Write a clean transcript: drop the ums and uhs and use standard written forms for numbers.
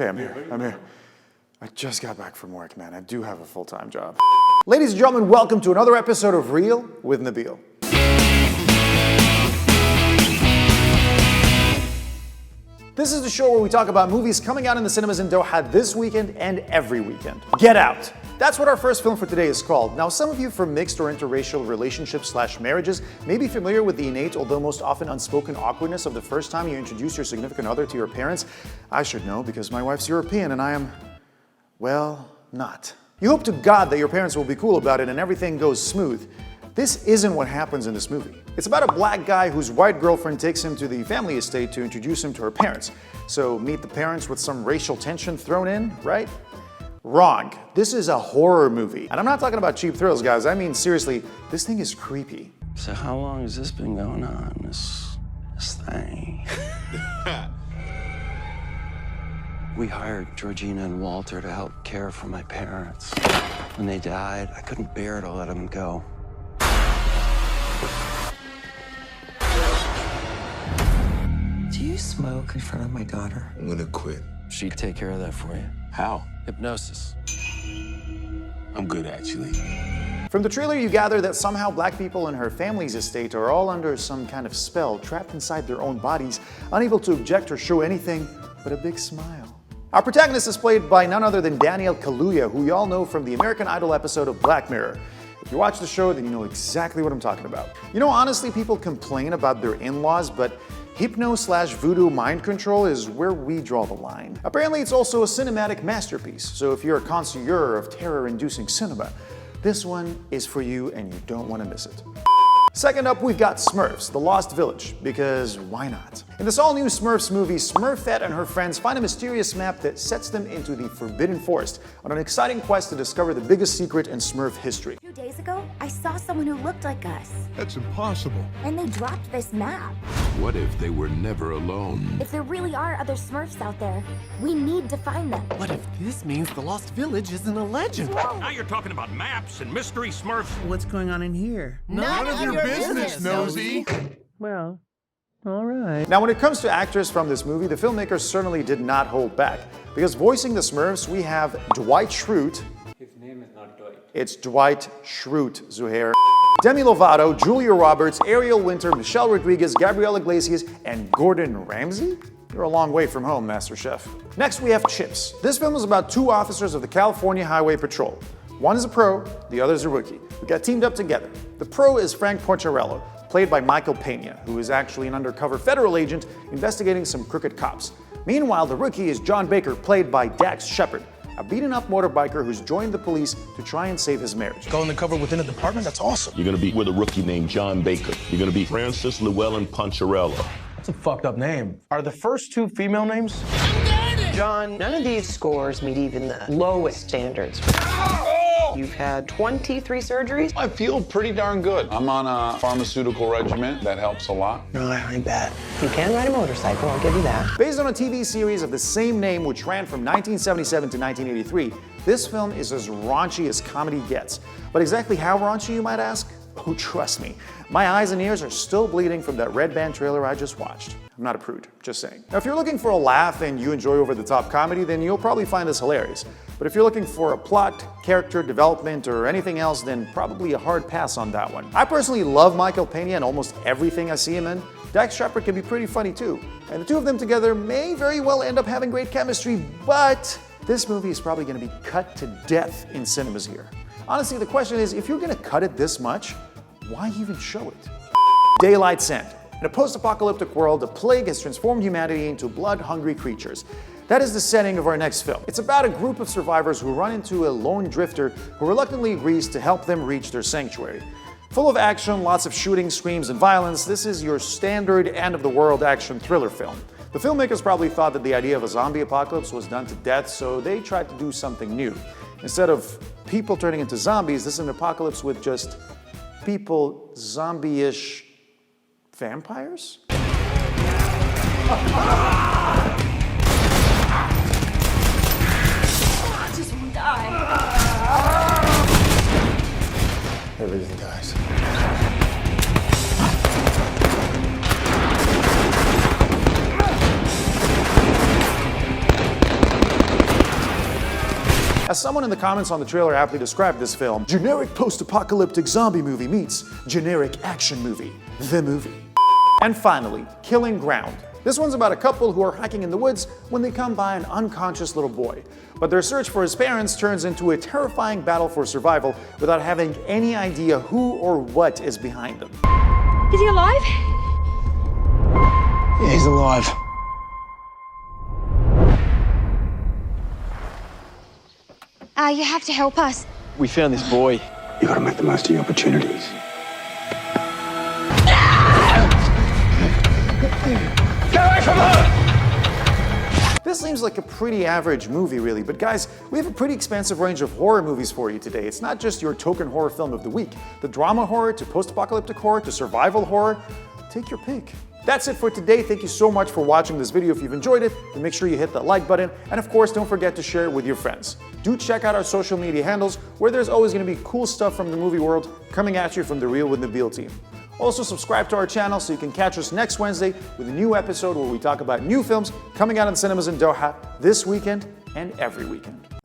Okay, I'm here. I just got back from work, man. I do have a full-time job. Ladies and gentlemen, welcome to another episode of Real with Nabil. This is the show where we talk about movies coming out in the cinemas in Doha this weekend and every weekend. Get Out. That's what our first film for today is called. Now, some of you from mixed or interracial relationships/marriages may be familiar with the innate, although most often unspoken awkwardness of the first time you introduce your significant other to your parents. I should know because my wife's European and I am, well, not. You hope to God that your parents will be cool about it and everything goes smooth. This isn't what happens in this movie. It's about a black guy whose white girlfriend takes him to the family estate to introduce him to her parents. So meet the parents with some racial tension thrown in, right? Wrong. This is a horror movie. And I'm not talking about cheap thrills, guys. I mean, seriously, this thing is creepy. So how long has this been going on, this thing? We hired Georgina and Walter to help care for my parents. When they died, I couldn't bear to let them go. Do you smoke in front of my daughter? I'm gonna quit. She'd take care of that for you. How? Hypnosis. I'm good, actually. From the trailer, you gather that somehow black people in her family's estate are all under some kind of spell, trapped inside their own bodies, unable to object or show anything but a big smile. Our protagonist is played by none other than Daniel Kaluuya, who you all know from the American Idol episode of Black Mirror. If you watch the show, then you know exactly what I'm talking about. You know, honestly, people complain about their in-laws, but hypno/voodoo mind control is where we draw the line. Apparently, it's also a cinematic masterpiece, so if you're a connoisseur of terror-inducing cinema, this one is for you and you don't want to miss it. Second up, we've got Smurfs, The Lost Village, because why not? In this all-new Smurfs movie, Smurfette and her friends find a mysterious map that sets them into the Forbidden Forest on an exciting quest to discover the biggest secret in Smurf history. 2 days ago, I saw someone who looked like us, That's impossible. and they dropped this map. What if they were never alone? If there really are other Smurfs out there, we need to find them. What if this means the Lost Village isn't a legend? Now you're talking about maps and mystery Smurfs. What's going on in here? None of your business, nosy. Well, all right. Now, when it comes to actors from this movie, the filmmakers certainly did not hold back. Because voicing the Smurfs, we have Dwight Schrute. His name is not Dwight. It's Dwight Schrute, Zuhair. Demi Lovato, Julia Roberts, Ariel Winter, Michelle Rodriguez, Gabrielle Iglesias, and Gordon Ramsay? You're a long way from home, Master Chef. Next, we have Chips. This film is about two officers of the California Highway Patrol. One is a pro, the other is a rookie, who got teamed up together. The pro is Frank Porcharello, played by Michael Pena, who is actually an undercover federal agent investigating some crooked cops. Meanwhile, the rookie is John Baker, played by Dax Shepard, a beaten-up motorbiker who's joined the police to try and save his marriage. Go undercover within a department? That's awesome. You're gonna be with a rookie named John Baker. You're gonna be Francis Llewellyn Poncherello. That's a fucked up name. Are the first two female names? John, none of these scores meet even the lowest standards. You've had 23 surgeries? I feel pretty darn good. I'm on a pharmaceutical regimen. That helps a lot. No, I bet. You can ride a motorcycle, I'll give you that. Based on a TV series of the same name which ran from 1977 to 1983, this film is as raunchy as comedy gets. But exactly how raunchy, you might ask? Oh, trust me, my eyes and ears are still bleeding from that Red Band trailer I just watched. I'm not a prude, just saying. Now, if you're looking for a laugh and you enjoy over-the-top comedy, then you'll probably find this hilarious. But if you're looking for a plot, character development, or anything else, then probably a hard pass on that one. I personally love Michael Pena and almost everything I see him in. Dax Shepard can be pretty funny too. And the two of them together may very well end up having great chemistry, but this movie is probably gonna be cut to death in cinemas here. Honestly, the question is, if you're gonna cut it this much, why even show it? Daylight's End. In a post-apocalyptic world, a plague has transformed humanity into blood-hungry creatures. That is the setting of our next film. It's about a group of survivors who run into a lone drifter who reluctantly agrees to help them reach their sanctuary. Full of action, lots of shooting, screams, and violence, this is your standard end-of-the-world action thriller film. The filmmakers probably thought that the idea of a zombie apocalypse was done to death, so they tried to do something new. Instead of people turning into zombies, this is an apocalypse with just people zombie-ish vampires? I just want to die. Everything dies. someone in the comments on the trailer aptly described this film: generic post-apocalyptic zombie movie meets generic action movie, the movie. And finally, Killing Ground. This one's about a couple who are hiking in the woods when they come by an unconscious little boy. But their search for his parents turns into a terrifying battle for survival without having any idea who or what is behind them. Is he alive? Yeah, he's alive. You have to help us. We found this boy. You gotta make the most of your opportunities. Get away from her! This seems like a pretty average movie, really, but guys, we have a pretty expansive range of horror movies for you today. It's not just your token horror film of the week. The drama horror to post-apocalyptic horror to survival horror, take your pick. That's it for today. Thank you so much for watching this video. If you've enjoyed it, then make sure you hit that like button, and of course, don't forget to share it with your friends. Do check out our social media handles, where there's always going to be cool stuff from the movie world coming at you from the Real with Nabil team. Also, subscribe to our channel so you can catch us next Wednesday with a new episode where we talk about new films coming out in cinemas in Doha this weekend and every weekend.